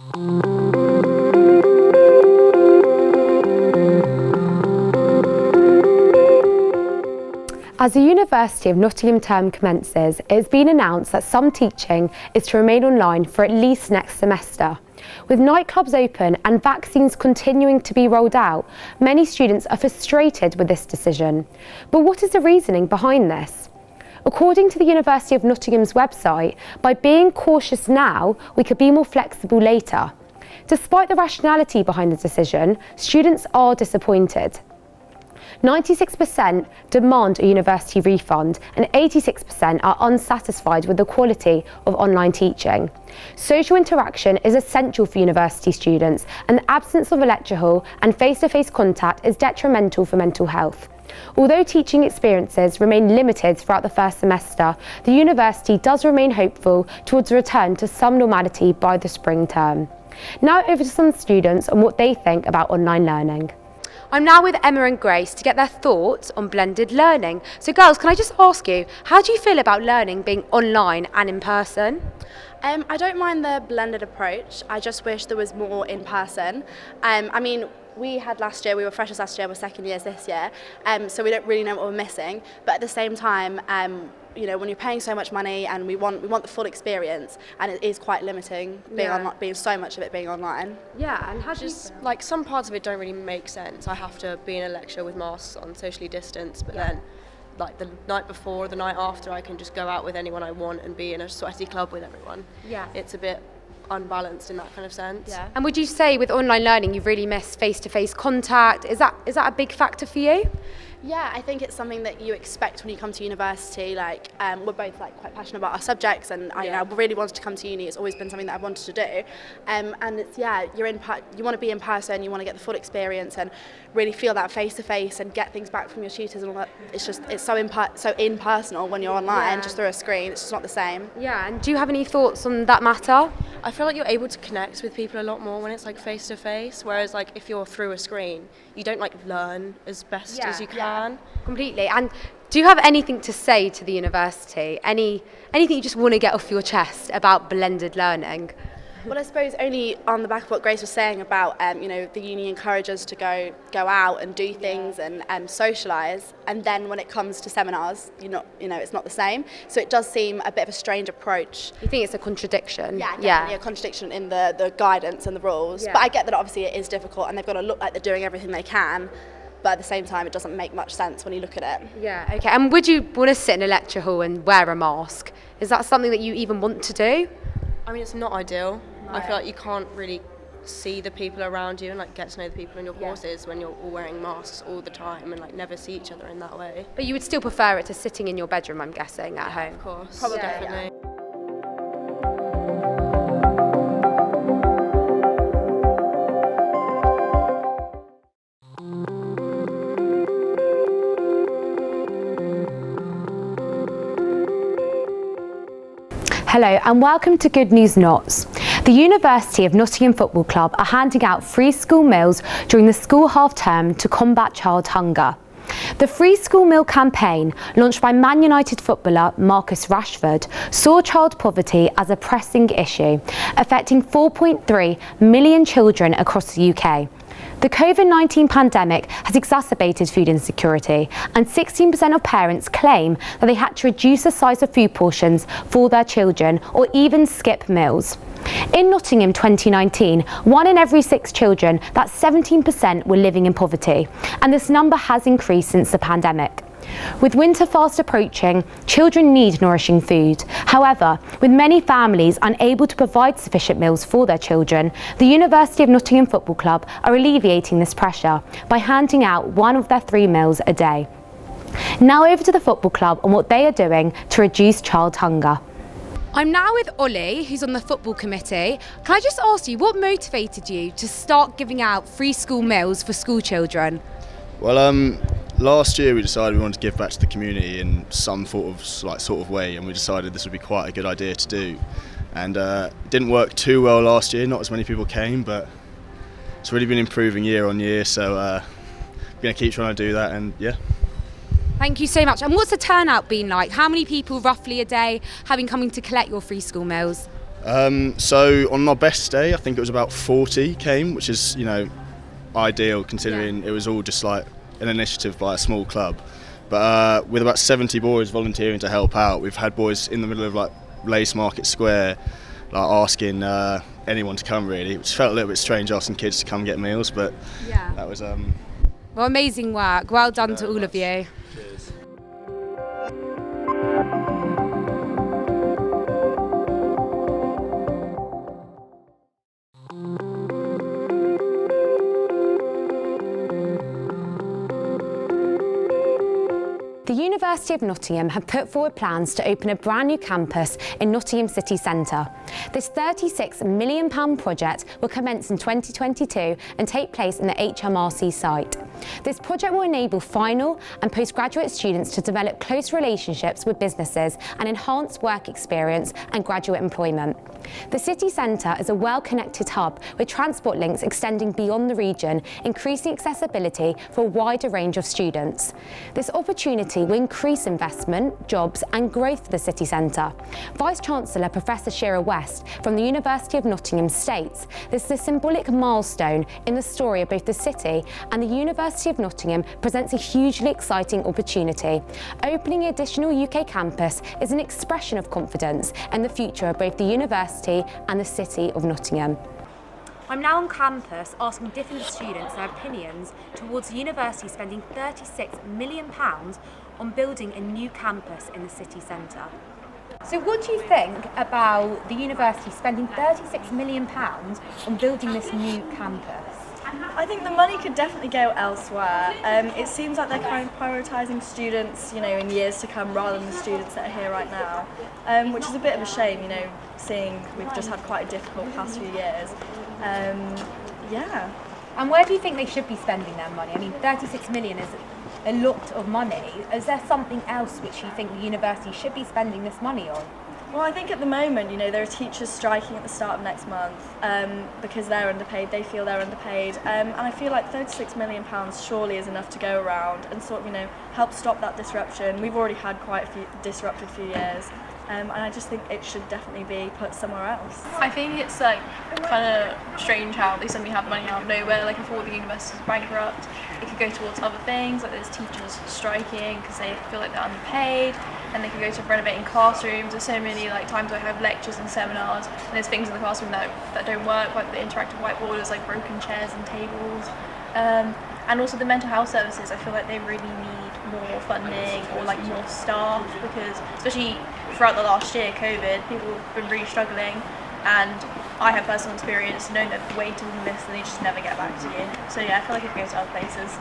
As the University of Nottingham term commences, it has been announced that some teaching is to remain online for at least next semester. With nightclubs open and vaccines continuing to be rolled out, many students are frustrated with this decision. But what is the reasoning behind this? According to the University of Nottingham's website, by being cautious now, we could be more flexible later. Despite the rationality behind the decision, students are disappointed. 96% demand a university refund and 86% are unsatisfied with the quality of online teaching. Social interaction is essential for university students, and the absence of a lecture hall and face-to-face contact is detrimental for mental health. Although teaching experiences remain limited throughout the first semester, the university does remain hopeful towards a return to some normality by the spring term. Now over to some students on what they think about online learning. I'm now with Emma and Grace to get their thoughts on blended learning. So girls, can I just ask you, how do you feel about learning being online and in person? I don't mind the blended approach. I just wish there was more in person. We were freshers last year, we're second years this year, so we don't really know what we're missing. But at the same time, when you're paying so much money and we want the full experience, and it is quite limiting being so much of it being online. Yeah, and like some parts of it don't really make sense. I have to be in a lecture with masks on, socially distanced, but then like the night before, the night after, I can just go out with anyone I want and be in a sweaty club with everyone. Yeah. It's a bit unbalanced in that kind of sense. Yeah. And would you say with online learning you've really missed face-to-face contact? Is that a big factor for you? Yeah, I think it's something that you expect when you come to university. We're both quite passionate about our subjects, and I really wanted to come to uni. It's always been something that I wanted to do, and it's you want to be in person, you want to get the full experience and really feel that face to face and get things back from your tutors and all that. It's so impersonal when you're online, just through a screen. It's just not the same. Yeah, and do you have any thoughts on that matter? I feel like you're able to connect with people a lot more when it's face to face, whereas if you're through a screen, you don't learn as best as you can. Completely. And do you have anything to say to the university? Anything you just want to get off your chest about blended learning? Well, I suppose only on the back of what Grace was saying about, the uni encourages us to go out and do things and socialise, and then when it comes to seminars, it's not the same. So it does seem a bit of a strange approach. You think it's a contradiction? Yeah, definitely a contradiction in the guidance and the rules. Yeah. But I get that obviously it is difficult, and they've got to look like they're doing everything they can. But at the same time, it doesn't make much sense when you look at it. Yeah, okay. And would you want to sit in a lecture hall and wear a mask? Is that something that you even want to do? I mean, it's not ideal. No. I feel like you can't really see the people around you and get to know the people in your courses when you're all wearing masks all the time and never see each other in that way. But you would still prefer it to sitting in your bedroom, I'm guessing, at home? Of course. Probably, definitely. Yeah. Hello and welcome to Good News Nots. The University of Nottingham Football Club are handing out free school meals during the school half-term to combat child hunger. The Free School Meal campaign, launched by Man United footballer Marcus Rashford, saw child poverty as a pressing issue, affecting 4.3 million children across the UK. The COVID-19 pandemic has exacerbated food insecurity, and 16% of parents claim that they had to reduce the size of food portions for their children or even skip meals. In Nottingham 2019, 1 in every 6 children, that's 17%, were living in poverty, and this number has increased since the pandemic. With winter fast approaching, children need nourishing food. However, with many families unable to provide sufficient meals for their children, the University of Nottingham Football Club are alleviating this pressure by handing out 1 of their 3 meals a day. Now over to the football club and what they are doing to reduce child hunger. I'm now with Ollie, who's on the football committee. Can I just ask you, what motivated you to start giving out free school meals for school children? Well, last year we decided we wanted to give back to the community in some sort of way, and we decided this would be quite a good idea to do. And it didn't work too well last year, not as many people came, but it's really been improving year on year, so we're going to keep trying to do that, and yeah. Thank you so much. And what's the turnout been like? How many people roughly a day have been coming to collect your free school meals? So on our best day, I think it was about 40 came, which is, ideal considering it was all just like an initiative by a small club. But with about 70 boys volunteering to help out, we've had boys in the middle of like Lace Market Square, like asking anyone to come really, which felt a little bit strange asking kids to come get meals, but that was Well, amazing work. Well done to all of you. Cheers. The University of Nottingham have put forward plans to open a brand new campus in Nottingham city centre. This £36 million project will commence in 2022 and take place in the HMRC site. This project will enable final and postgraduate students to develop close relationships with businesses and enhance work experience and graduate employment. The city centre is a well-connected hub with transport links extending beyond the region, increasing accessibility for a wider range of students. This opportunity will increase investment, jobs and growth for the city centre. Vice-Chancellor Professor Shira West from the University of Nottingham states this is a symbolic milestone in the story of both the city, and the University of Nottingham presents a hugely exciting opportunity. Opening an additional UK campus is an expression of confidence in the future of both the university and the city of Nottingham. I'm now on campus asking different students their opinions towards the university spending £36 million on building a new campus in the city centre. So what do you think about the university spending £36 million on building this new campus? I think the money could definitely go elsewhere. It seems like they're kind of prioritising students, in years to come rather than the students that are here right now, which is a bit of a shame, seeing we've just had quite a difficult past few years. And where do you think they should be spending their money? I mean, 36 million is a lot of money. Is there something else which you think the university should be spending this money on? Well, I think at the moment, there are teachers striking at the start of next month because they're underpaid, they feel they're underpaid, and I feel like £36 million surely is enough to go around and sort of, help stop that disruption. We've already had quite a few disrupted few years. And I just think it should definitely be put somewhere else. I think it's kind of strange how they suddenly have money out of nowhere. Like if all the universities are bankrupt, it could go towards other things. Like there's teachers striking because they feel like they're underpaid, and they could go to renovating classrooms. There's so many times I have lectures and seminars, and there's things in the classroom that don't work, like the interactive whiteboards, like broken chairs and tables. And also the mental health services, I feel like they really need more funding or more staff, because especially throughout the last year, COVID, people have been really struggling, and I have personal experience knowing that wait on this and they just never get back to you. So yeah, I feel like it goes to other places.